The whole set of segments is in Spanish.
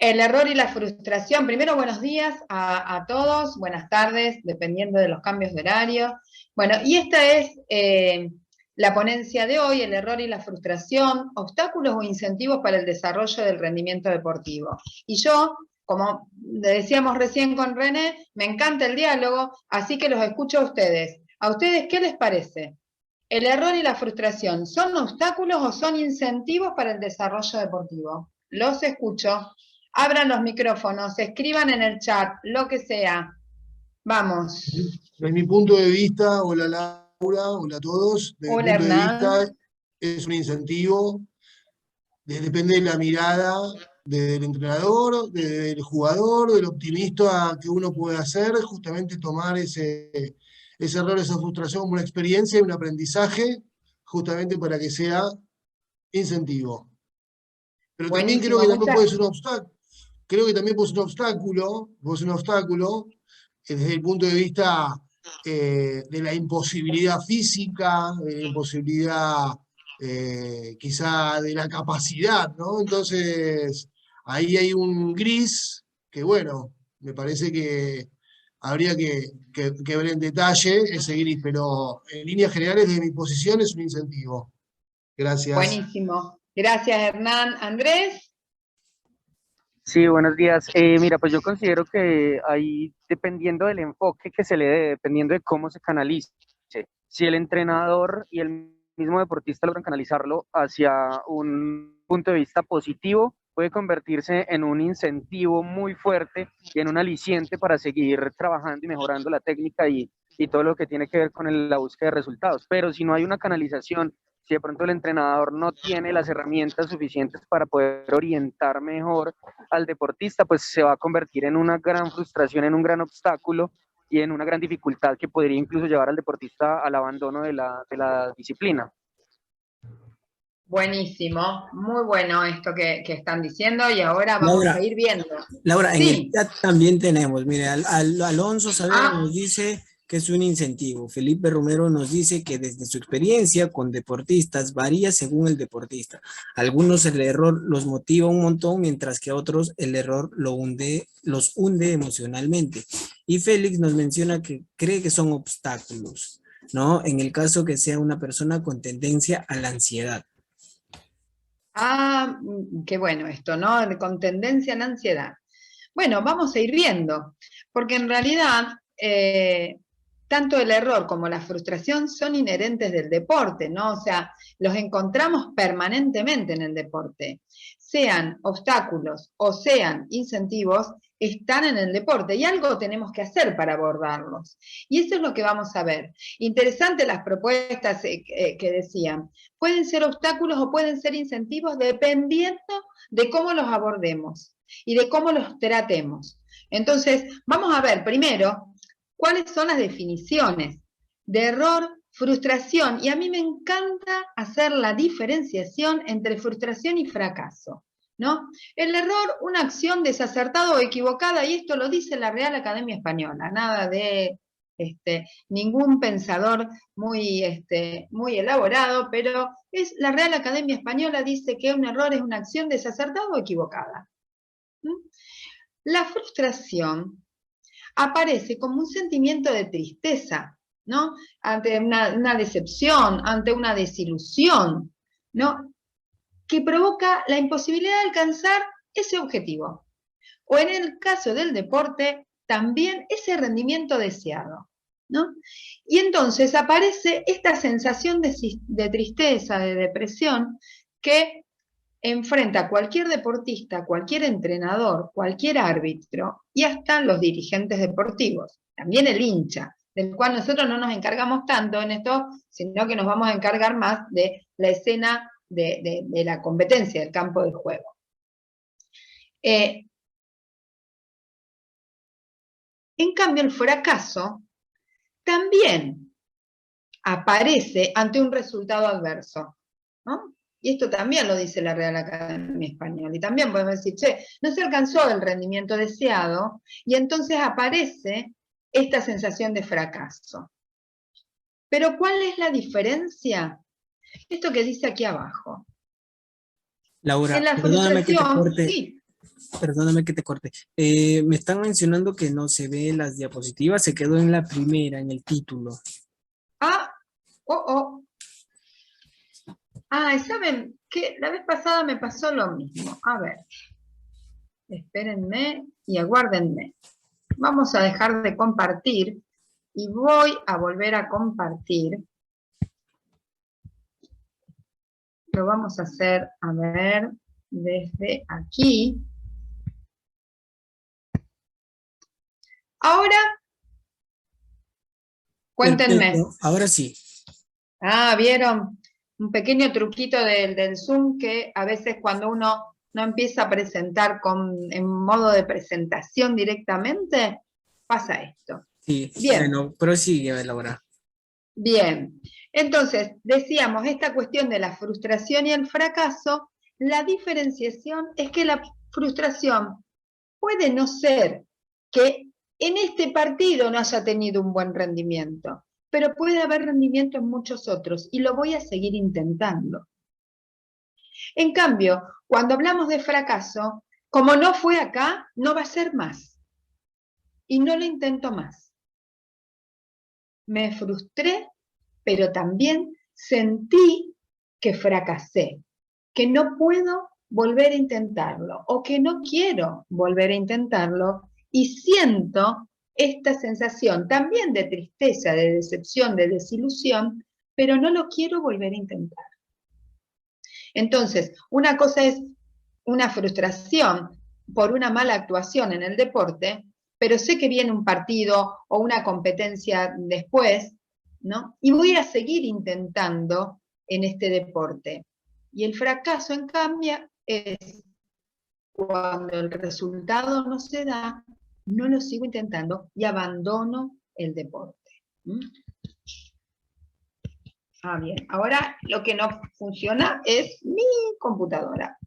El error y la frustración. Primero, buenos días a todos, buenas tardes, dependiendo de los cambios de horario. Bueno, y esta es la ponencia de hoy, el error y la frustración, obstáculos o incentivos para el desarrollo del rendimiento deportivo. Y yo, como decíamos recién con René, me encanta el diálogo, así que los escucho a ustedes. ¿A ustedes qué les parece? ¿El error y la frustración son obstáculos o son incentivos para el desarrollo deportivo? Los escucho. Abran los micrófonos, escriban en el chat, lo que sea. Vamos. Desde mi punto de vista, hola Laura, hola a todos. Desde mi Hola punto de Hernán. vista, es un incentivo. Depende de la mirada del entrenador, del jugador, del optimista que uno puede hacer, justamente tomar ese error, esa frustración como una experiencia y un aprendizaje, justamente para que sea incentivo. Pero también creo Buenísimo, que también muchas. puede ser un obstáculo. Creo que también puede ser un obstáculo desde el punto de vista de la imposibilidad física, de la imposibilidad quizá de la capacidad, ¿no? Entonces, ahí hay un gris que, bueno, me parece que habría que ver en detalle ese gris, pero en líneas generales, desde mi posición, es un incentivo. Gracias. Buenísimo. Gracias Hernán. Andrés. Sí, buenos días. Mira, pues yo considero que ahí, dependiendo del enfoque que se le dé, dependiendo de cómo se canalice, si el entrenador y el mismo deportista logran canalizarlo hacia un punto de vista positivo, puede convertirse en un incentivo muy fuerte y en un aliciente para seguir trabajando y mejorando la técnica y todo lo que tiene que ver con la búsqueda de resultados. Pero si no hay una canalización, si de pronto el entrenador no tiene las herramientas suficientes para poder orientar mejor al deportista, pues se va a convertir en una gran frustración, en un gran obstáculo y en una gran dificultad que podría incluso llevar al deportista al abandono de la disciplina. Buenísimo, muy bueno esto que están diciendo y ahora vamos Laura, a ir viendo. Laura, en el Sí. chat también tenemos, mire, Alonso Saavedra Ah, nos dice que es un incentivo. Felipe Romero nos dice que desde su experiencia con deportistas varía según el deportista. Algunos el error los motiva un montón, mientras que a otros el error los hunde emocionalmente. Y Félix nos menciona que cree que son obstáculos, ¿no? En el caso que sea una persona con tendencia a la ansiedad. qué bueno esto, ¿no? Con tendencia a la ansiedad. Bueno, vamos a ir viendo, porque en realidad tanto el error como la frustración son inherentes del deporte, ¿no? O sea, los encontramos permanentemente en el deporte. Sean obstáculos o sean incentivos, están en el deporte y algo tenemos que hacer para abordarlos. Y eso es lo que vamos a ver. Interesante las propuestas que decían. Pueden ser obstáculos o pueden ser incentivos dependiendo de cómo los abordemos y de cómo los tratemos. Entonces, vamos a ver primero cuáles son las definiciones de error, frustración, y a mí me encanta hacer la diferenciación entre frustración y fracaso, ¿no? El error, una acción desacertada o equivocada, y esto lo dice la Real Academia Española, nada de ningún pensador muy elaborado, pero es la Real Academia Española dice que un error es una acción desacertada o equivocada. La frustración aparece como un sentimiento de tristeza, ¿no? Ante una decepción, ante una desilusión, ¿no? Que provoca la imposibilidad de alcanzar ese objetivo. O en el caso del deporte, también ese rendimiento deseado, ¿no? Y entonces aparece esta sensación de tristeza, de depresión, que enfrenta a cualquier deportista, cualquier entrenador, cualquier árbitro y hasta los dirigentes deportivos, también el hincha, del cual nosotros no nos encargamos tanto en esto, sino que nos vamos a encargar más de la escena de la competencia, del campo de juego. En cambio, el fracaso también aparece ante un resultado adverso, ¿no? Y esto también lo dice la Real Academia Española. Y también podemos decir, che, no se alcanzó el rendimiento deseado, y entonces aparece esta sensación de fracaso. Pero ¿cuál es la diferencia? Esto que dice aquí abajo. Laura, En la perdóname que te frustración, corte. sí. Perdóname que te corte. Me están mencionando que no se ve las diapositivas, se quedó en la primera, en el título. Ah, oh. Ah, ¿y saben qué? La vez pasada me pasó lo mismo. A ver, espérenme y aguárdenme. Vamos a dejar de compartir y voy a volver a compartir. Lo vamos a hacer, a ver, desde aquí. Ahora, cuéntenme. Perfecto, ahora sí. Ah, ¿vieron? Un pequeño truquito del Zoom que a veces cuando uno no empieza a presentar en modo de presentación directamente, pasa esto. Sí, Bien. bueno, prosigue, Laura. Bien. Entonces, decíamos, esta cuestión de la frustración y el fracaso, la diferenciación es que la frustración puede no ser que en este partido no haya tenido un buen rendimiento, pero puede haber rendimiento en muchos otros y lo voy a seguir intentando. En cambio, cuando hablamos de fracaso, como no fue acá, no va a ser más. Y no lo intento más. Me frustré, pero también sentí que fracasé, que no puedo volver a intentarlo o que no quiero volver a intentarlo y siento esta sensación también de tristeza, de decepción, de desilusión, pero no lo quiero volver a intentar. Entonces, una cosa es una frustración por una mala actuación en el deporte, pero sé que viene un partido o una competencia después, ¿no? Y voy a seguir intentando en este deporte. Y el fracaso, en cambio, es cuando el resultado no se da, no lo sigo intentando y abandono el deporte. ¿Mm? Ah, bien. Ahora lo que no funciona es mi computadora.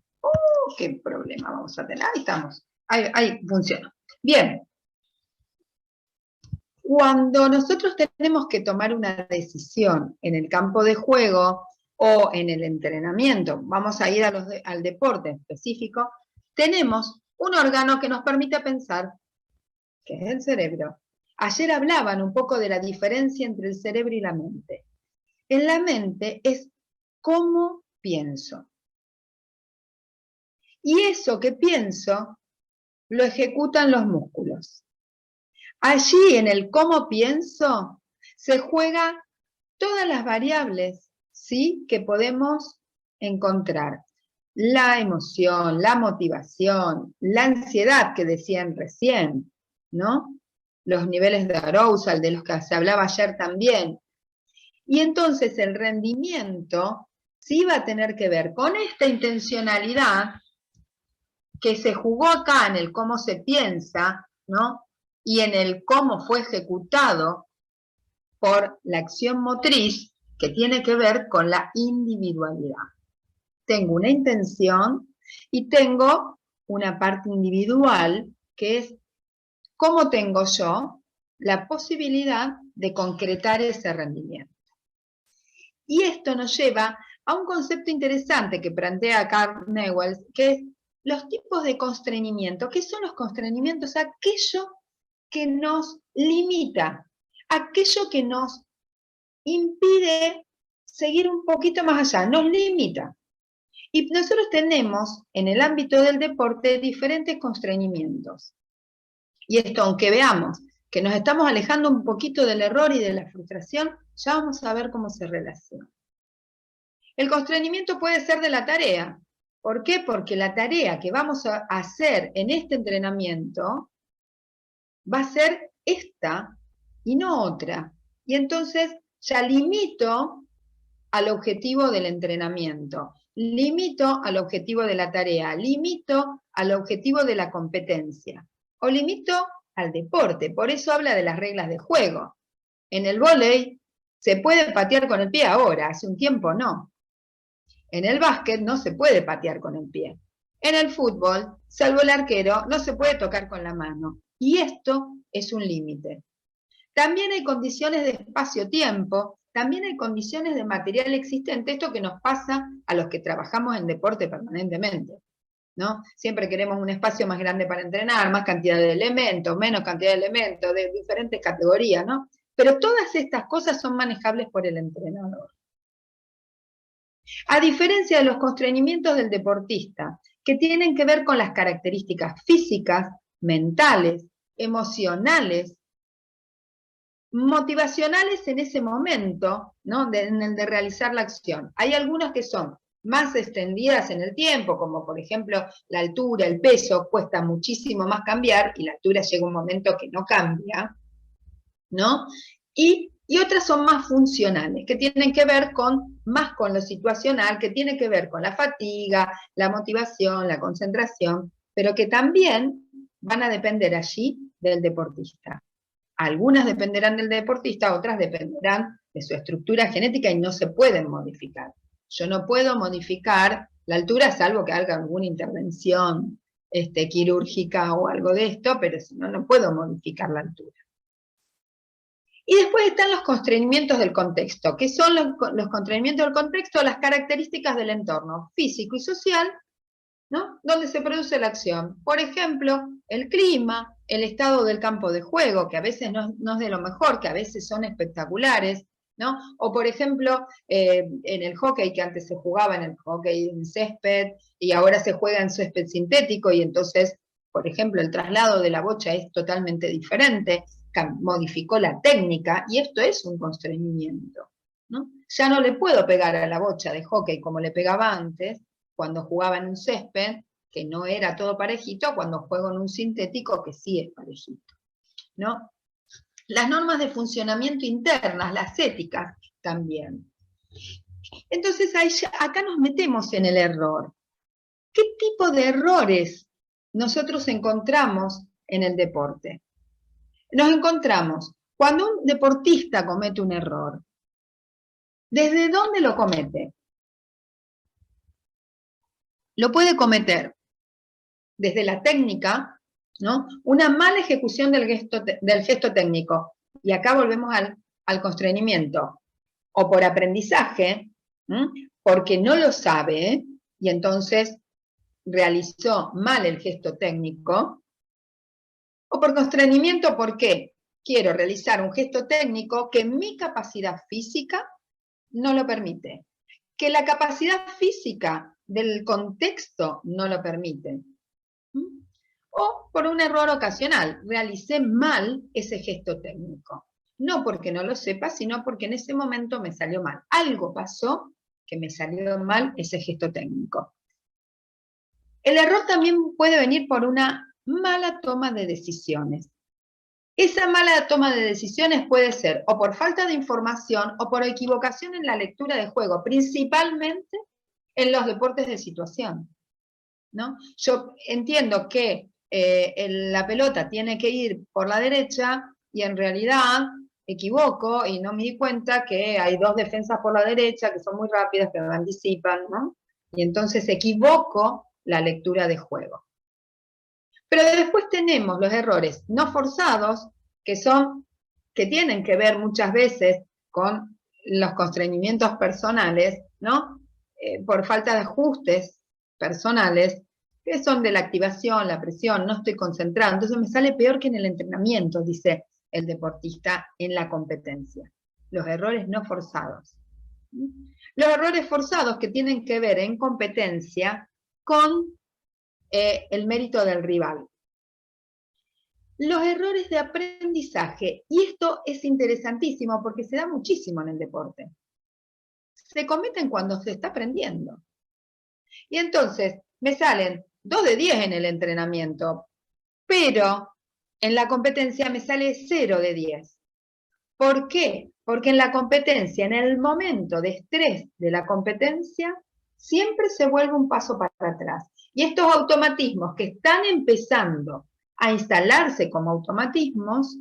Qué problema vamos a tener. Ahí estamos. Ahí funciona. Bien. Cuando nosotros tenemos que tomar una decisión en el campo de juego o en el entrenamiento, vamos a ir al deporte específico, tenemos un órgano que nos permite pensar, que es el cerebro. Ayer hablaban un poco de la diferencia entre el cerebro y la mente. En la mente es cómo pienso. Y eso que pienso lo ejecutan los músculos. Allí en el cómo pienso se juegan todas las variables, ¿sí?, que podemos encontrar. La emoción, la motivación, la ansiedad que decían recién, ¿no? Los niveles de arousal de los que se hablaba ayer también. Y entonces el rendimiento sí va a tener que ver con esta intencionalidad que se jugó acá en el cómo se piensa, ¿no? Y en el cómo fue ejecutado por la acción motriz, que tiene que ver con la individualidad. Tengo una intención y tengo una parte individual, que es cómo tengo yo la posibilidad de concretar ese rendimiento. Y esto nos lleva a un concepto interesante que plantea Carl Newell, que es los tipos de constreñimiento. ¿Qué son los constreñimientos? Aquello que nos limita, aquello que nos impide seguir un poquito más allá, nos limita. Y nosotros tenemos en el ámbito del deporte diferentes constreñimientos. Y esto, aunque veamos que nos estamos alejando un poquito del error y de la frustración, ya vamos a ver cómo se relaciona. El constreñimiento puede ser de la tarea. ¿Por qué? Porque la tarea que vamos a hacer en este entrenamiento va a ser esta y no otra. Y entonces ya limito al objetivo del entrenamiento, limito al objetivo de la tarea, limito al objetivo de la competencia, o limito al deporte. Por eso habla de las reglas de juego. En el vóley se puede patear con el pie ahora, hace un tiempo no. En el básquet no se puede patear con el pie. En el fútbol, salvo el arquero, no se puede tocar con la mano. Y esto es un límite. También hay condiciones de espacio-tiempo, también hay condiciones de material existente, esto que nos pasa a los que trabajamos en deporte permanentemente. ¿no? Siempre queremos un espacio más grande para entrenar, más cantidad de elementos, menos cantidad de elementos, de diferentes categorías, ¿no? Pero todas estas cosas son manejables por el entrenador. A diferencia de los constreñimientos del deportista, que tienen que ver con las características físicas, mentales, emocionales, motivacionales en ese momento, ¿no? En el de realizar la acción. Hay algunas que son más extendidas en el tiempo, como por ejemplo la altura, el peso, cuesta muchísimo más cambiar, y la altura llega un momento que no cambia, ¿no? Y otras son más funcionales, que tienen que ver más con lo situacional, que tiene que ver con la fatiga, la motivación, la concentración, pero que también van a depender allí del deportista. Algunas dependerán del deportista, otras dependerán de su estructura genética y no se pueden modificar. Yo no puedo modificar la altura salvo que haga alguna intervención quirúrgica o algo de esto, pero si no, no puedo modificar la altura. Y después están los constreñimientos del contexto, que son los constreñimientos del contexto, las características del entorno físico y social, ¿no? Donde se produce la acción. Por ejemplo, el clima, el estado del campo de juego, que a veces no es de lo mejor, que a veces son espectaculares, ¿no? O por ejemplo, en el hockey, que antes se jugaba en el hockey en césped, y ahora se juega en césped sintético, y entonces, por ejemplo, el traslado de la bocha es totalmente diferente, modificó la técnica, y esto es un constreñimiento, ¿no? Ya no le puedo pegar a la bocha de hockey como le pegaba antes, cuando jugaba en un césped, que no era todo parejito, cuando juego en un sintético, que sí es parejito, ¿no? Las normas de funcionamiento internas, las éticas también. Entonces, acá nos metemos en el error. ¿Qué tipo de errores nosotros encontramos en el deporte? Nos encontramos cuando un deportista comete un error. ¿Desde dónde lo comete? Lo puede cometer desde la técnica, ¿no? Una mala ejecución del gesto técnico. Y acá volvemos al constreñimiento. O por aprendizaje, porque no lo sabe, y entonces realizó mal el gesto técnico. O por constreñimiento, porque quiero realizar un gesto técnico que mi capacidad física no lo permite. Que la capacidad física del contexto no lo permite. O por un error ocasional, realicé mal ese gesto técnico. No porque no lo sepa, sino porque en ese momento me salió mal. Algo pasó que me salió mal ese gesto técnico. El error también puede venir por una mala toma de decisiones. Esa mala toma de decisiones puede ser o por falta de información o por equivocación en la lectura de juego, principalmente en los deportes de situación, ¿no? Yo entiendo que la pelota tiene que ir por la derecha y en realidad equivoco y no me di cuenta que hay dos defensas por la derecha que son muy rápidas, que me anticipan, ¿no? Y entonces equivoco la lectura de juego. Pero después tenemos los errores no forzados, que tienen que ver muchas veces con los constreñimientos personales, ¿no? Por falta de ajustes personales, que son de la activación, la presión, no estoy concentrado, entonces me sale peor que en el entrenamiento, dice el deportista en la competencia. Los errores no forzados. Los errores forzados que tienen que ver en competencia con el mérito del rival. Los errores de aprendizaje, y esto es interesantísimo porque se da muchísimo en el deporte. Se cometen cuando se está aprendiendo. Y entonces me salen 2 de 10 en el entrenamiento, pero en la competencia me sale 0 de 10. ¿Por qué? Porque en la competencia, en el momento de estrés de la competencia, siempre se vuelve un paso para atrás. Y estos automatismos que están empezando a instalarse como automatismos,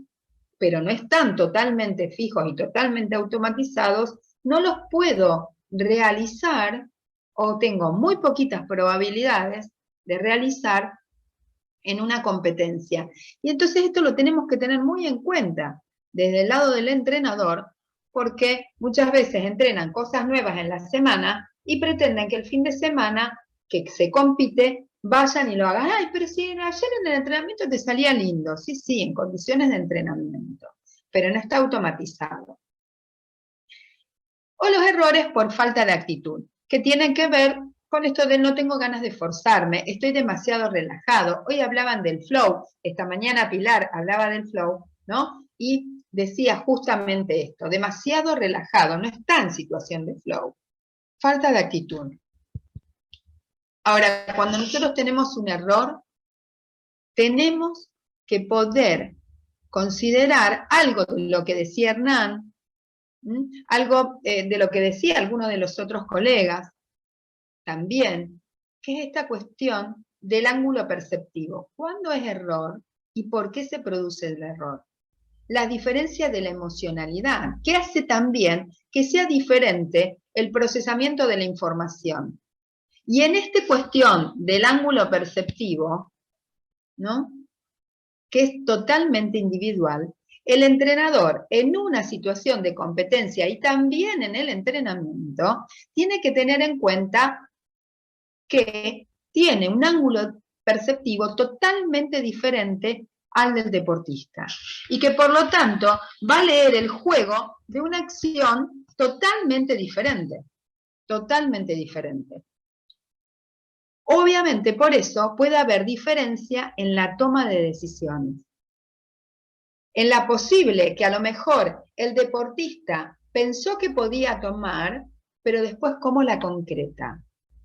pero no están totalmente fijos y totalmente automatizados, no los puedo realizar o tengo muy poquitas probabilidades de realizar en una competencia. Y entonces esto lo tenemos que tener muy en cuenta desde el lado del entrenador, porque muchas veces entrenan cosas nuevas en la semana y pretenden que el fin de semana que se compite vayan y lo hagan. Ay, pero si ayer en el entrenamiento te salía lindo. Sí, sí, en condiciones de entrenamiento, pero no está automatizado. O los errores por falta de actitud, que tienen que ver con esto de no tengo ganas de forzarme, estoy demasiado relajado. Hoy hablaban del flow, esta mañana Pilar hablaba del flow, ¿no? Y decía justamente esto, demasiado relajado, no está en situación de flow, falta de actitud. Ahora, cuando nosotros tenemos un error, tenemos que poder considerar algo de lo que decía Hernán, algo de lo que decía alguno de los otros colegas también, que es esta cuestión del ángulo perceptivo. ¿Cuándo es error y por qué se produce el error? La diferencia de la emocionalidad, que hace también que sea diferente el procesamiento de la información. Y en esta cuestión del ángulo perceptivo, ¿no?, que es totalmente individual, el entrenador en una situación de competencia y también en el entrenamiento, tiene que tener en cuenta que tiene un ángulo perceptivo totalmente diferente al del deportista. Y que por lo tanto va a leer el juego de una acción totalmente diferente. Totalmente diferente. Obviamente por eso puede haber diferencia en la toma de decisiones. En la posible que a lo mejor el deportista pensó que podía tomar, pero después cómo la concreta,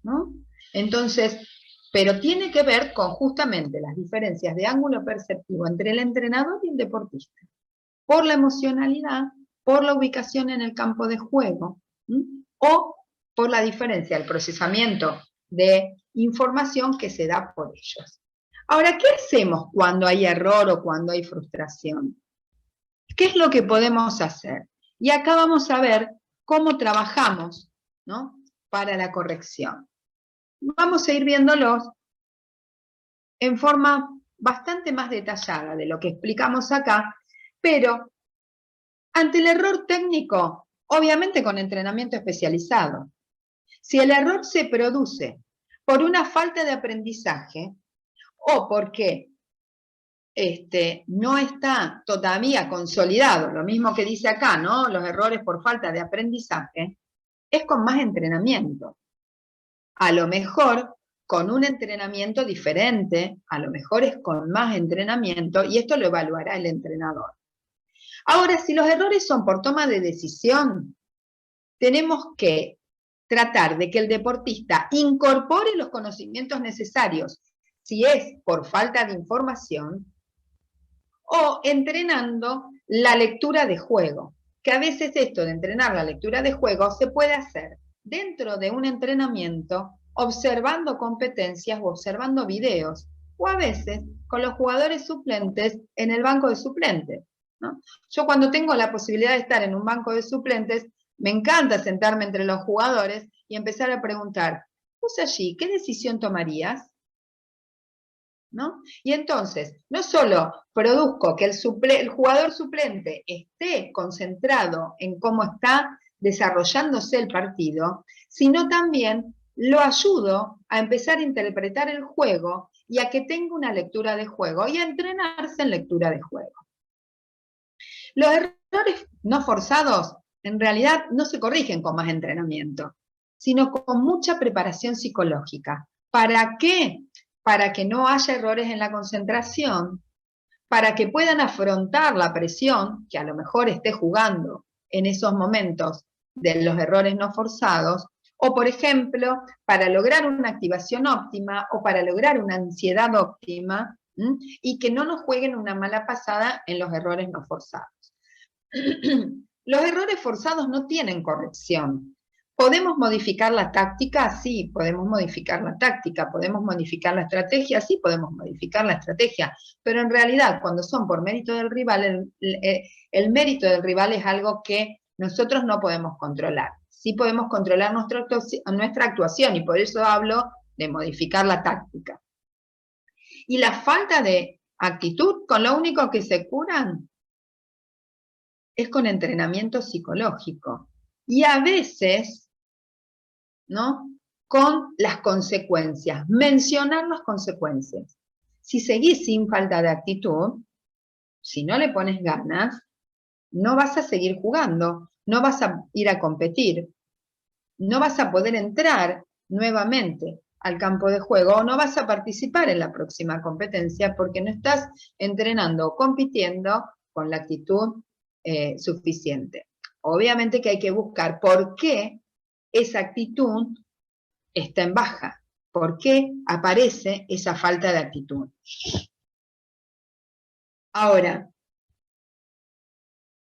¿no? Entonces, pero tiene que ver con justamente las diferencias de ángulo perceptivo entre el entrenador y el deportista, por la emocionalidad, por la ubicación en el campo de juego, o por la diferencia del procesamiento de información que se da por ellos. Ahora, ¿qué hacemos cuando hay error o cuando hay frustración? ¿Qué es lo que podemos hacer? Y acá vamos a ver cómo trabajamos, ¿no?, para la corrección. Vamos a ir viéndolos en forma bastante más detallada de lo que explicamos acá, pero ante el error técnico, obviamente con entrenamiento especializado. Si el error se produce por una falta de aprendizaje o porque no está todavía consolidado, lo mismo que dice acá, ¿no?, los errores por falta de aprendizaje, es con más entrenamiento. A lo mejor con un entrenamiento diferente, a lo mejor es con más entrenamiento, y esto lo evaluará el entrenador. Ahora, si los errores son por toma de decisión, tenemos que tratar de que el deportista incorpore los conocimientos necesarios, si es por falta de información, o entrenando la lectura de juego, que a veces esto de entrenar la lectura de juego se puede hacer dentro de un entrenamiento, observando competencias o observando videos, o a veces con los jugadores suplentes en el banco de suplentes, ¿no? Yo cuando tengo la posibilidad de estar en un banco de suplentes, me encanta sentarme entre los jugadores y empezar a preguntar, ¿vos allí qué decisión tomarías? ¿No? Y entonces, no solo produzco que el jugador suplente esté concentrado en cómo está desarrollándose el partido, sino también lo ayudo a empezar a interpretar el juego y a que tenga una lectura de juego y a entrenarse en lectura de juego. Los errores no forzados en realidad no se corrigen con más entrenamiento, sino con mucha preparación psicológica. ¿Para qué? Para que no haya errores en la concentración, para que puedan afrontar la presión que a lo mejor esté jugando en esos momentos de los errores no forzados, o por ejemplo, para lograr una activación óptima o para lograr una ansiedad óptima, y que no nos jueguen una mala pasada en los errores no forzados. Los errores forzados no tienen corrección. ¿Podemos modificar la táctica? Sí, podemos modificar la táctica. ¿Podemos modificar la estrategia? Sí, podemos modificar la estrategia. Pero en realidad, cuando son por mérito del rival, el mérito del rival es algo que nosotros no podemos controlar. Sí podemos controlar nuestra actuación, y por eso hablo de modificar la táctica. Y la falta de actitud, con lo único que se curan es con entrenamiento psicológico. Y a veces, ¿no?, con las consecuencias, mencionar las consecuencias. Si seguís sin falta de actitud, si no le pones ganas, no vas a seguir jugando, no vas a ir a competir, no vas a poder entrar nuevamente al campo de juego o no vas a participar en la próxima competencia porque no estás entrenando o compitiendo con la actitud suficiente. Obviamente que hay que buscar por qué esa actitud está en baja, por qué aparece esa falta de actitud. Ahora,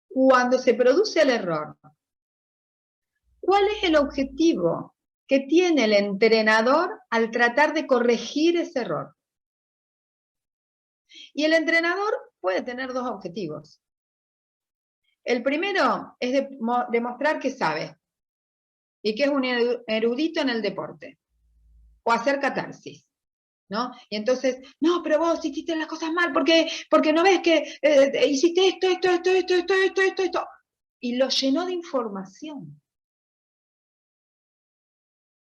cuando se produce el error, ¿cuál es el objetivo que tiene el entrenador al tratar de corregir ese error? Y el entrenador puede tener dos objetivos. El primero es demostrar que sabe y que es un erudito en el deporte, o hacer catarsis, ¿no? Y entonces, no, pero vos hiciste las cosas mal, porque no ves que hiciste esto, y lo llenó de información.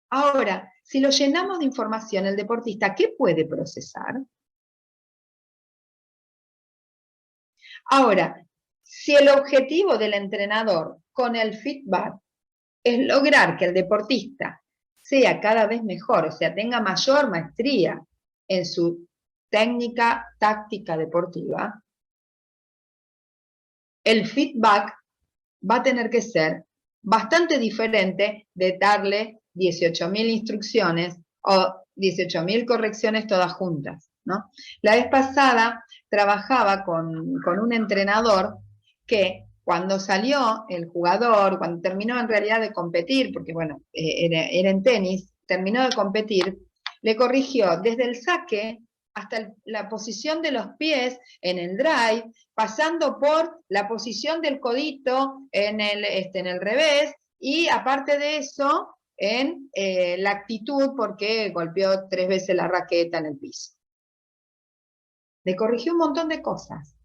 Ahora, si lo llenamos de información, el deportista, ¿qué puede procesar? Ahora, si el objetivo del entrenador con el feedback es lograr que el deportista sea cada vez mejor, o sea, tenga mayor maestría en su técnica táctica deportiva, el feedback va a tener que ser bastante diferente de darle 18.000 instrucciones o 18.000 correcciones todas juntas, ¿no? La vez pasada trabajaba con un entrenador que cuando salió el jugador, cuando terminó en realidad de competir, porque bueno, era en tenis, terminó de competir, le corrigió desde el saque hasta la posición de los pies en el drive, pasando por la posición del codito en el revés, y aparte de eso, en la actitud, porque golpeó 3 veces la raqueta en el piso. Le corrigió un montón de cosas,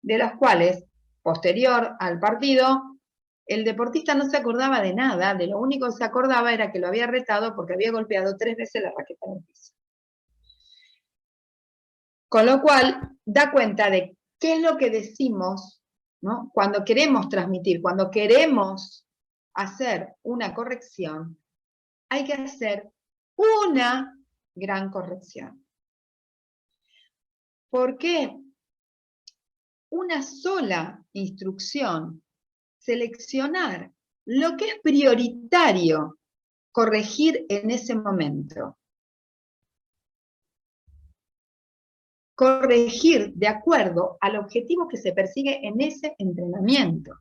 de las cuales, posterior al partido, el deportista no se acordaba de nada, de lo único que se acordaba era que lo había retado porque había golpeado 3 veces la raqueta en el piso. Con lo cual, da cuenta de qué es lo que decimos, ¿no? Cuando queremos transmitir, cuando queremos hacer una corrección, hay que hacer una gran corrección. ¿Por qué? Una sola instrucción, seleccionar lo que es prioritario corregir en ese momento. Corregir de acuerdo al objetivo que se persigue en ese entrenamiento.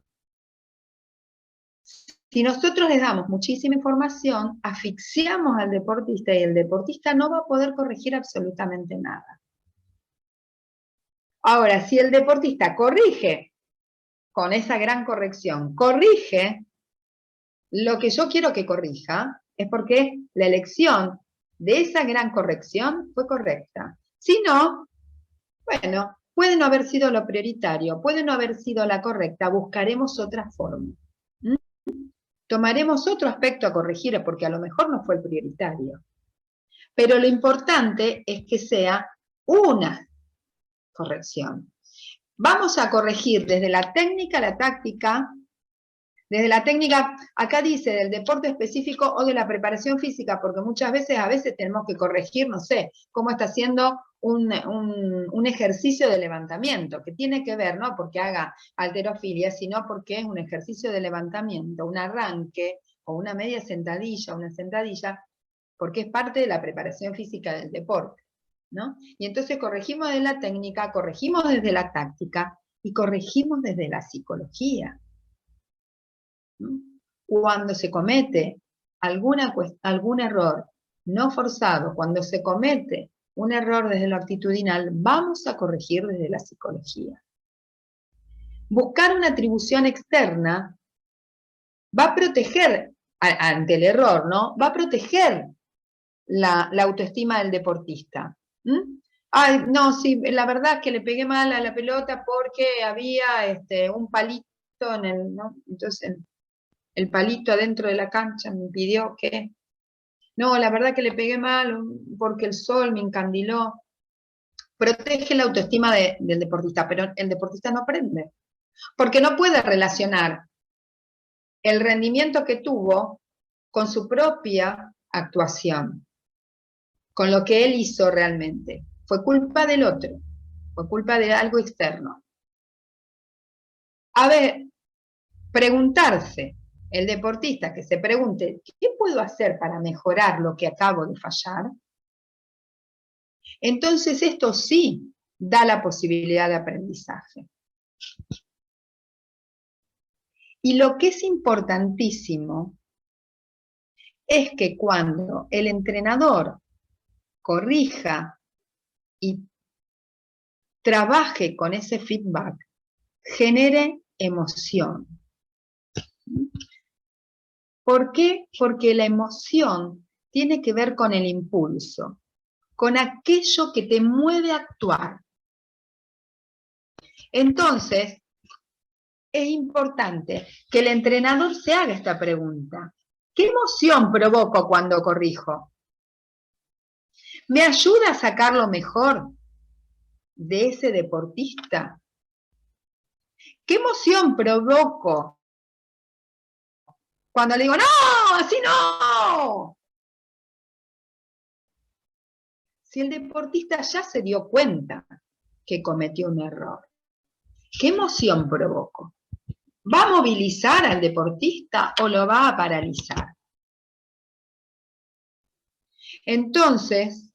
Si nosotros le damos muchísima información, asfixiamos al deportista y el deportista no va a poder corregir absolutamente nada. Ahora, si el deportista corrige con esa gran corrección, corrige lo que yo quiero que corrija, es porque la elección de esa gran corrección fue correcta. Si no, bueno, puede no haber sido lo prioritario, puede no haber sido la correcta, buscaremos otra forma. Tomaremos otro aspecto a corregir porque a lo mejor no fue el prioritario. Pero lo importante es que sea una corrección. Vamos a corregir desde la técnica a la táctica, desde la técnica, acá dice, del deporte específico o de la preparación física, porque muchas veces tenemos que corregir, no sé, cómo está haciendo un ejercicio de levantamiento, que tiene que ver, no porque haga halterofilia, sino porque es un ejercicio de levantamiento, un arranque, o una media sentadilla, una sentadilla, porque es parte de la preparación física del deporte, ¿no? Y entonces corregimos desde la técnica, corregimos desde la táctica, y corregimos desde la psicología. Cuando se comete algún error no forzado, cuando se comete un error desde lo actitudinal, vamos a corregir desde la psicología. Buscar una atribución externa va a proteger, ante el error, ¿no? Va a proteger la autoestima del deportista. Ay, no, sí, la verdad es que le pegué mal a la pelota porque había un palito en el, ¿no? Entonces, el palito adentro de la cancha me impidió que... No, la verdad que le pegué mal porque el sol me encandiló. Protege la autoestima del deportista, pero el deportista no aprende, porque no puede relacionar el rendimiento que tuvo con su propia actuación, con lo que él hizo realmente. Fue culpa del otro, fue culpa de algo externo. A ver, preguntarse, el deportista que se pregunte, ¿qué puedo hacer para mejorar lo que acabo de fallar? Entonces esto sí da la posibilidad de aprendizaje. Y lo que es importantísimo es que cuando el entrenador corrija y trabaje con ese feedback, genere emoción. ¿Por qué? Porque la emoción tiene que ver con el impulso, con aquello que te mueve a actuar. Entonces, es importante que el entrenador se haga esta pregunta. ¿Qué emoción provoco cuando corrijo? ¿Me ayuda a sacar lo mejor de ese deportista? ¿Qué emoción provoco cuando le digo, no, así no? Si el deportista ya se dio cuenta que cometió un error, ¿qué emoción provoco? ¿Va a movilizar al deportista o lo va a paralizar? Entonces,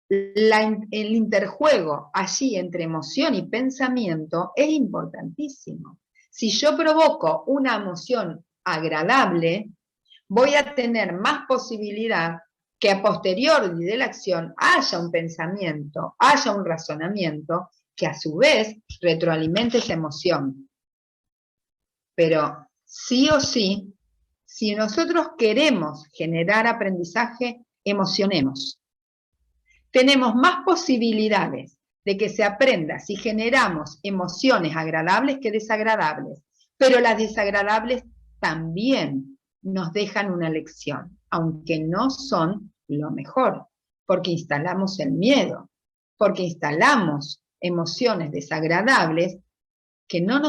el interjuego allí entre emoción y pensamiento es importantísimo. Si yo provoco una emoción agradable, voy a tener más posibilidad que a posteriori de la acción haya un pensamiento, haya un razonamiento, que a su vez retroalimente esa emoción. Pero sí o sí, si nosotros queremos generar aprendizaje, emocionemos. Tenemos más posibilidades de que se aprenda si generamos emociones agradables que desagradables, pero las desagradables también nos dejan una lección, aunque no son lo mejor, porque instalamos el miedo, porque instalamos emociones desagradables que no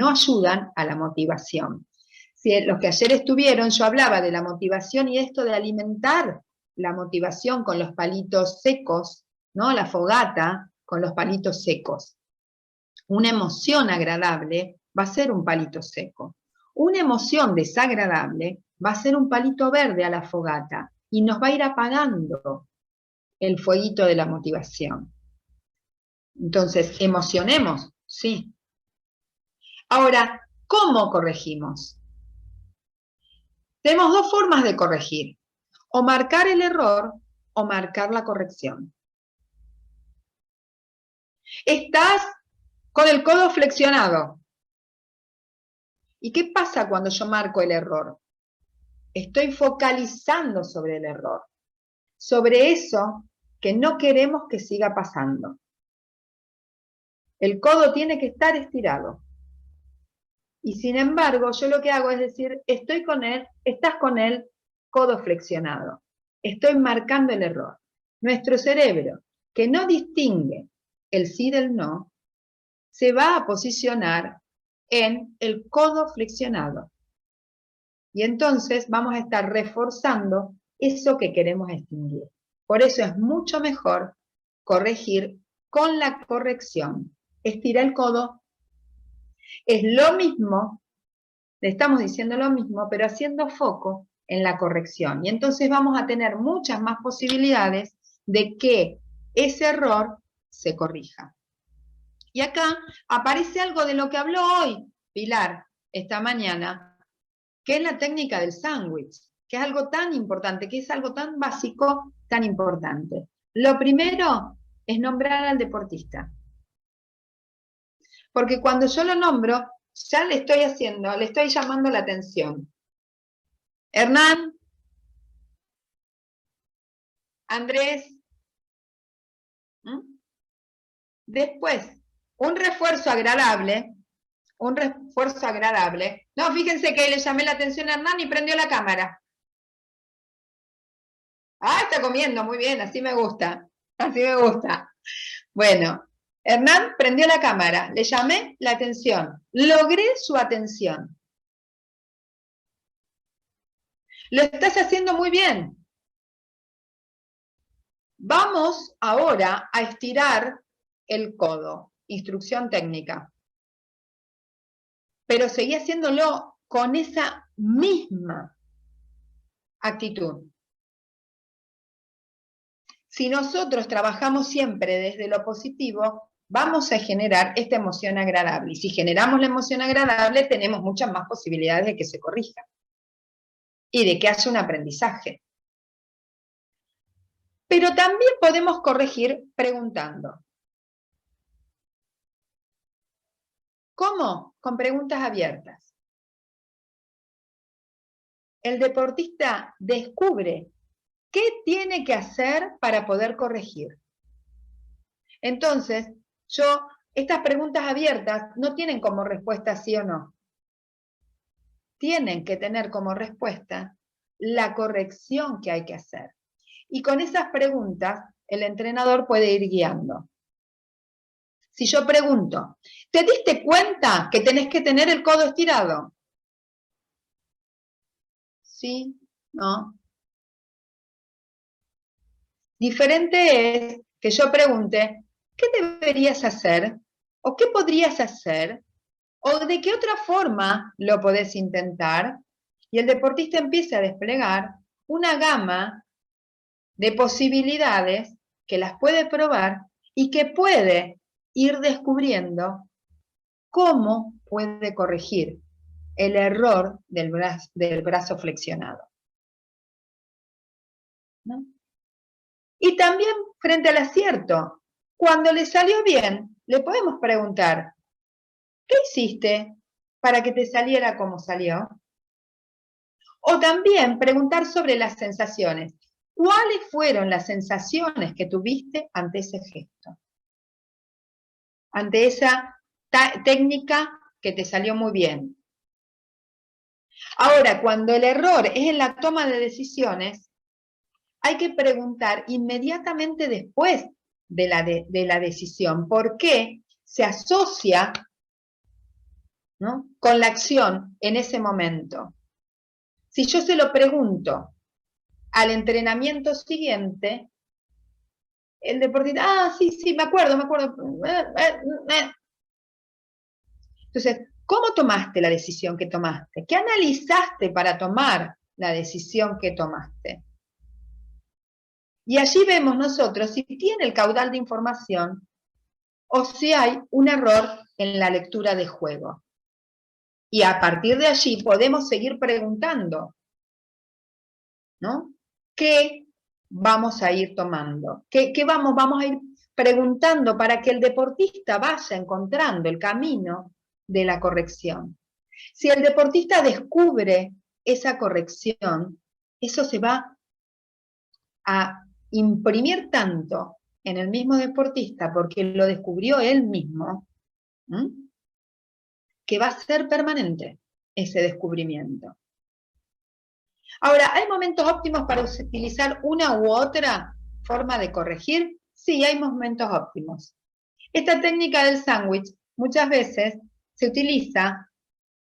ayudan a la motivación. Si los que ayer estuvieron, yo hablaba de la motivación y esto de alimentar la motivación con los palitos secos, ¿no? La fogata con los palitos secos. Una emoción agradable va a ser un palito seco. Una emoción desagradable va a ser un palito verde a la fogata y nos va a ir apagando el fueguito de la motivación. Entonces, emocionemos, sí. Ahora, ¿cómo corregimos? Tenemos dos formas de corregir. O marcar el error o marcar la corrección. Estás con el codo flexionado. ¿Y qué pasa cuando yo marco el error? Estoy focalizando sobre el error, sobre eso que no queremos que siga pasando. El codo tiene que estar estirado. Y sin embargo, yo lo que hago es decir, estás con el codo flexionado. Estoy marcando el error. Nuestro cerebro, que no distingue el sí del no, se va a posicionar en el codo flexionado. Y entonces vamos a estar reforzando eso que queremos extinguir. Por eso es mucho mejor corregir con la corrección. Estira el codo. Es lo mismo, le estamos diciendo lo mismo, pero haciendo foco en la corrección. Y entonces vamos a tener muchas más posibilidades de que ese error se corrija. Y acá aparece algo de lo que habló hoy Pilar, esta mañana, que es la técnica del sándwich, que es algo tan importante, que es algo tan básico, tan importante. Lo primero es nombrar al deportista. Porque cuando yo lo nombro, ya le estoy llamando la atención. Hernán, Andrés, después, un refuerzo agradable. No, fíjense que le llamé la atención a Hernán y prendió la cámara. Ah, está comiendo, muy bien, así me gusta. Así me gusta. Bueno, Hernán prendió la cámara, le llamé la atención, logré su atención. Lo estás haciendo muy bien. Vamos ahora a estirar el codo, instrucción técnica. Pero seguí haciéndolo con esa misma actitud. Si nosotros trabajamos siempre desde lo positivo, vamos a generar esta emoción agradable. Y si generamos la emoción agradable, tenemos muchas más posibilidades de que se corrija y de que haya un aprendizaje. Pero también podemos corregir preguntando. ¿Cómo? Con preguntas abiertas. El deportista descubre qué tiene que hacer para poder corregir. Entonces, estas preguntas abiertas no tienen como respuesta sí o no. Tienen que tener como respuesta la corrección que hay que hacer. Y con esas preguntas, el entrenador puede ir guiando. Si yo pregunto, ¿te diste cuenta que tenés que tener el codo estirado? Sí, no. Diferente es que yo pregunte, ¿qué deberías hacer? ¿O qué podrías hacer? ¿O de qué otra forma lo podés intentar? Y el deportista empieza a desplegar una gama de posibilidades que las puede probar y que puede ir descubriendo cómo puede corregir el error del brazo flexionado. ¿No? Y también frente al acierto, cuando le salió bien, le podemos preguntar, ¿qué hiciste para que te saliera como salió? O también preguntar sobre las sensaciones. ¿Cuáles fueron las sensaciones que tuviste ante ese gesto? Ante esa técnica que te salió muy bien. Ahora, cuando el error es en la toma de decisiones, hay que preguntar inmediatamente después de la decisión, ¿por qué se asocia, ¿no?, con la acción en ese momento? Si yo se lo pregunto al entrenamiento siguiente, el deportista, sí, me acuerdo. Entonces, ¿cómo tomaste la decisión que tomaste? ¿Qué analizaste para tomar la decisión que tomaste? Y allí vemos nosotros si tiene el caudal de información o si hay un error en la lectura de juego. Y a partir de allí podemos seguir preguntando, ¿no? ¿Qué vamos a ir tomando? ¿Qué vamos a ir preguntando para que el deportista vaya encontrando el camino de la corrección? Si el deportista descubre esa corrección, eso se va a imprimir tanto en el mismo deportista, porque lo descubrió él mismo, que va a ser permanente ese descubrimiento. Ahora, ¿hay momentos óptimos para utilizar una u otra forma de corregir? Sí, hay momentos óptimos. Esta técnica del sándwich muchas veces se utiliza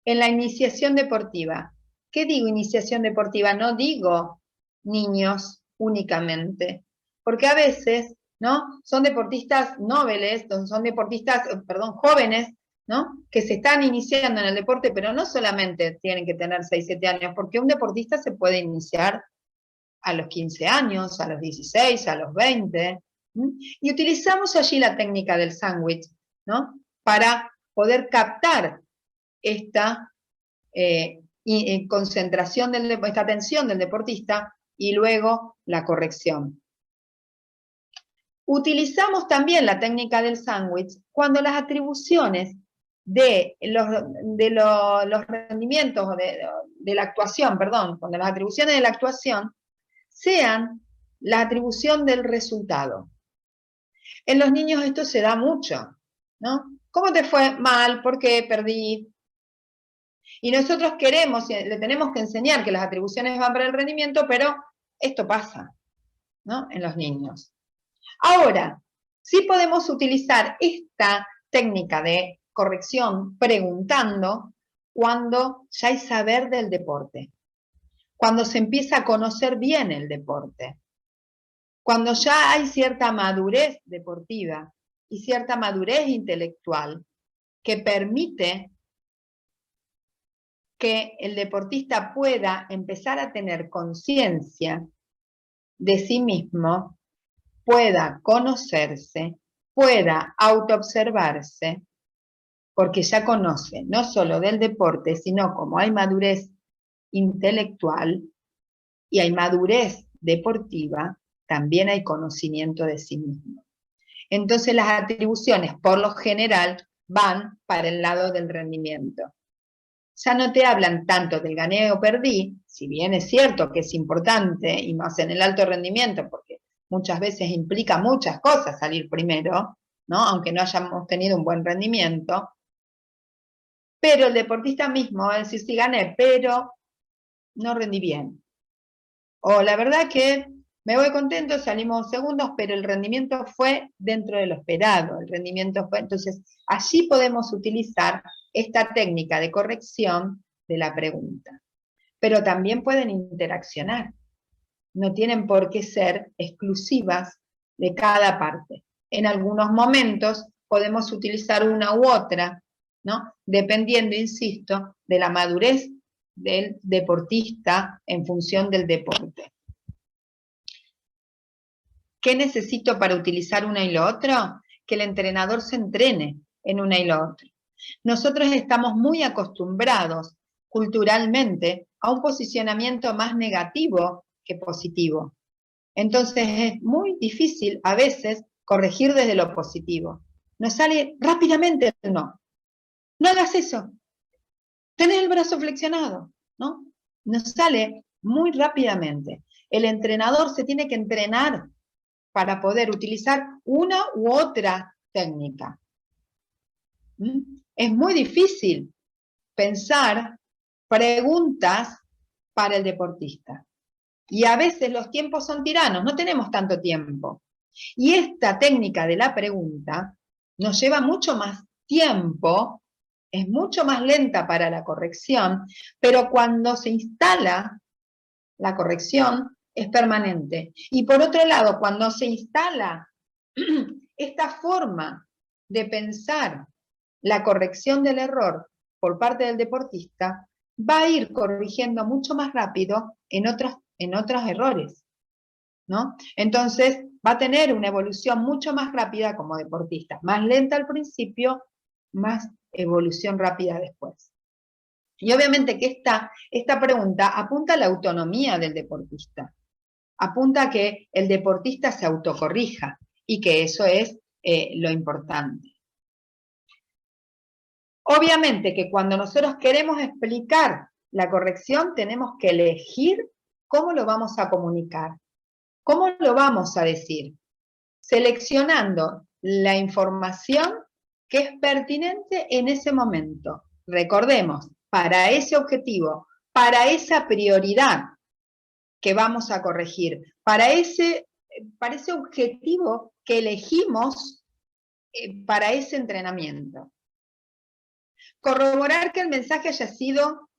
en la iniciación deportiva. ¿Qué digo iniciación deportiva? No digo niños únicamente, porque a veces, ¿no?, son deportistas nobles, son deportistas, jóvenes, ¿no?, que se están iniciando en el deporte, pero no solamente tienen que tener 6, 7 años, porque un deportista se puede iniciar a los 15 años, a los 16, a los 20, y utilizamos allí la técnica del sándwich, ¿no?, para poder captar esta concentración, esta atención del deportista y luego la corrección. Utilizamos también la técnica del sándwich cuando las atribuciones de los rendimientos de la actuación, cuando las atribuciones de la actuación sean la atribución del resultado. En los niños esto se da mucho, ¿no? ¿Cómo te fue? Mal, ¿por qué perdí? Y nosotros le tenemos que enseñar que las atribuciones van para el rendimiento, pero esto pasa. ¿no? En los niños. Ahora, sí podemos utilizar esta técnica de corrección preguntando cuando ya hay saber del deporte, cuando se empieza a conocer bien el deporte, cuando ya hay cierta madurez deportiva y cierta madurez intelectual que permite que el deportista pueda empezar a tener conciencia de sí mismo, pueda conocerse, pueda autoobservarse, porque ya conoce no solo del deporte, sino como hay madurez intelectual y hay madurez deportiva, también hay conocimiento de sí mismo. Entonces las atribuciones, por lo general, van para el lado del rendimiento. Ya no te hablan tanto del gané o perdí, si bien es cierto que es importante, y más en el alto rendimiento, porque muchas veces implica muchas cosas salir primero, ¿no? Aunque no hayamos tenido un buen rendimiento, pero el deportista mismo va a decir, sí gané, pero no rendí bien. O la verdad que me voy contento, salimos segundos, pero el rendimiento fue dentro de lo esperado, el rendimiento fue, entonces allí podemos utilizar esta técnica de corrección de la pregunta. Pero también pueden interaccionar, no tienen por qué ser exclusivas de cada parte. En algunos momentos podemos utilizar una u otra, ¿no? Dependiendo, insisto, de la madurez del deportista en función del deporte. ¿Qué necesito para utilizar una y lo otro? Que el entrenador se entrene en una y lo otro. Nosotros estamos muy acostumbrados culturalmente a un posicionamiento más negativo que positivo. Entonces es muy difícil a veces corregir desde lo positivo. Nos sale rápidamente el no. No hagas eso. Tenés el brazo flexionado, ¿no? Nos sale muy rápidamente. El entrenador se tiene que entrenar para poder utilizar una u otra técnica. Es muy difícil pensar preguntas para el deportista. Y a veces los tiempos son tiranos, no tenemos tanto tiempo. Y esta técnica de la pregunta nos lleva mucho más tiempo, es mucho más lenta para la corrección, pero cuando se instala la corrección es permanente. Y por otro lado, cuando se instala esta forma de pensar la corrección del error por parte del deportista, va a ir corrigiendo mucho más rápido en otros errores, ¿no? Entonces va a tener una evolución mucho más rápida como deportista, más lenta al principio, más evolución rápida después. Y obviamente que esta pregunta apunta a la autonomía del deportista, apunta a que el deportista se autocorrija y que eso es lo importante. Obviamente que cuando nosotros queremos explicar la corrección tenemos que elegir cómo lo vamos a comunicar, cómo lo vamos a decir, seleccionando la información que es pertinente en ese momento. Recordemos, para ese objetivo, para esa prioridad que vamos a corregir, para ese objetivo que elegimos para ese entrenamiento. Corroborar que el mensaje haya sido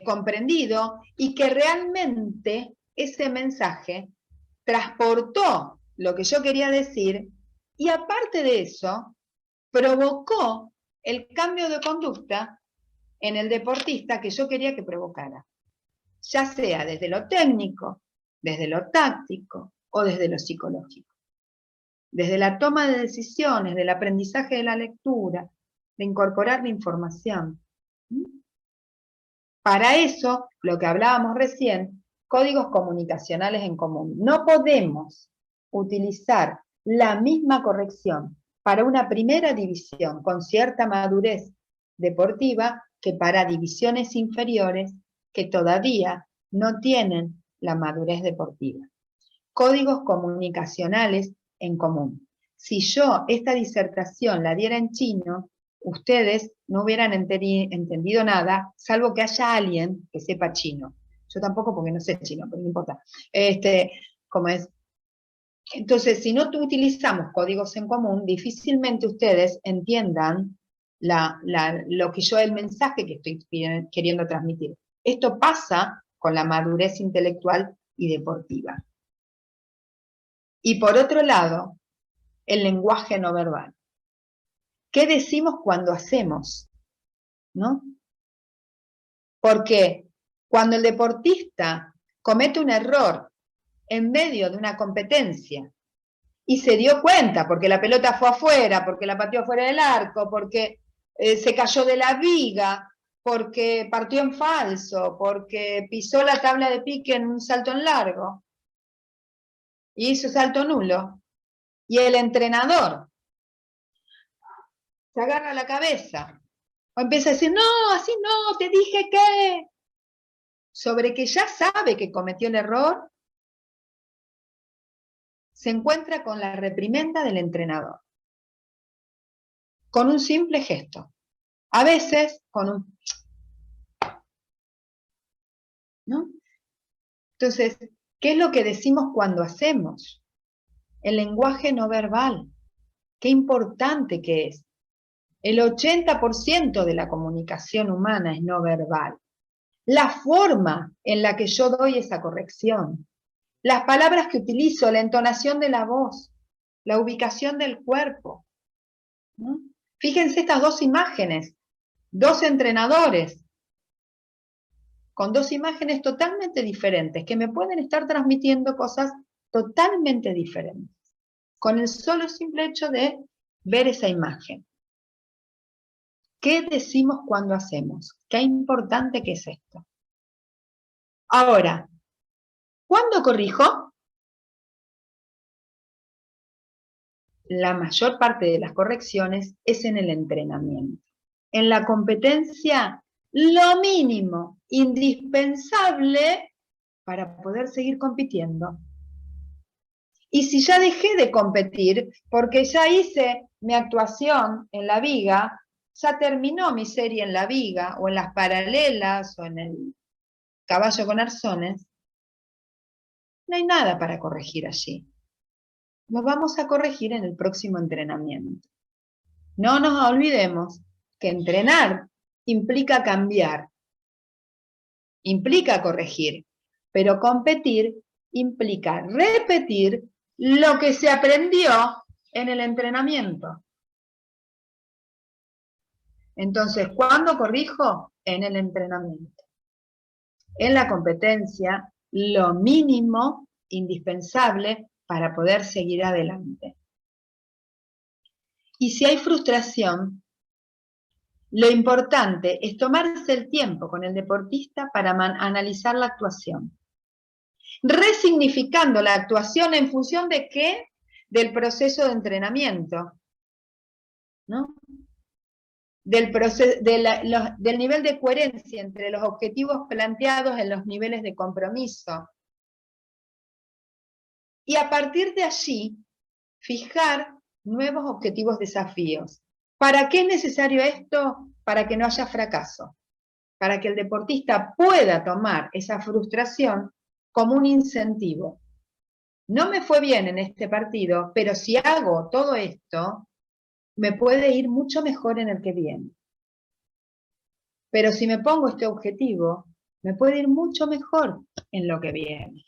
comprendido y que realmente ese mensaje transportó lo que yo quería decir y aparte de eso, provocó el cambio de conducta en el deportista que yo quería que provocara, ya sea desde lo técnico, desde lo táctico o desde lo psicológico. Desde la toma de decisiones, del aprendizaje de la lectura, de incorporar la información. Para eso, lo que hablábamos recién, códigos comunicacionales en común. No podemos utilizar la misma corrección para una primera división con cierta madurez deportiva que para divisiones inferiores que todavía no tienen la madurez deportiva. Códigos comunicacionales en común. Si yo esta disertación la diera en chino, ustedes no hubieran entendido nada, salvo que haya alguien que sepa chino. Yo tampoco porque no sé chino, pero no importa. ¿Cómo es? Entonces, si no utilizamos códigos en común, difícilmente ustedes entiendan lo que el mensaje que estoy queriendo transmitir. Esto pasa con la madurez intelectual y deportiva. Y por otro lado, el lenguaje no verbal. ¿Qué decimos cuando hacemos? ¿No? Porque cuando el deportista comete un error en medio de una competencia y se dio cuenta porque la pelota fue afuera, porque la pateó fuera del arco, porque se cayó de la viga, porque partió en falso, porque pisó la tabla de pique en un salto en largo y hizo salto nulo, y el entrenador se agarra la cabeza o empieza a decir, no, así no, te dije que, sobre que ya sabe que cometió el error, se encuentra con la reprimenda del entrenador, con un simple gesto, a veces con un... ¿no? Entonces, ¿qué es lo que decimos cuando hacemos? El lenguaje no verbal, qué importante que es. El 80% de la comunicación humana es no verbal. La forma en la que yo doy esa corrección, las palabras que utilizo, la entonación de la voz, la ubicación del cuerpo, ¿no? Fíjense estas dos imágenes, dos entrenadores, con dos imágenes totalmente diferentes, que me pueden estar transmitiendo cosas totalmente diferentes, con el solo simple hecho de ver esa imagen. ¿Qué decimos cuando hacemos? Qué importante que es esto. Ahora, ¿cuándo corrijo? La mayor parte de las correcciones es en el entrenamiento. En la competencia, lo mínimo indispensable para poder seguir compitiendo. Y si ya dejé de competir, porque ya hice mi actuación en la viga, ya terminó mi serie en la viga, o en las paralelas, o en el caballo con arzones, no hay nada para corregir allí. Lo vamos a corregir en el próximo entrenamiento. No nos olvidemos que entrenar implica cambiar, implica corregir, pero competir implica repetir lo que se aprendió en el entrenamiento. Entonces, ¿cuándo corrijo? En el entrenamiento. En la competencia, lo mínimo indispensable para poder seguir adelante. Y si hay frustración, lo importante es tomarse el tiempo con el deportista para analizar la actuación. Resignificando la actuación en función de qué? Del proceso de entrenamiento, ¿no? Del nivel de coherencia entre los objetivos planteados en los niveles de compromiso. Y a partir de allí, fijar nuevos objetivos, desafíos. ¿Para qué es necesario esto? Para que no haya fracaso. Para que el deportista pueda tomar esa frustración como un incentivo. No me fue bien en este partido, pero si hago todo esto, me puede ir mucho mejor en el que viene. Pero si me pongo este objetivo, me puede ir mucho mejor en lo que viene.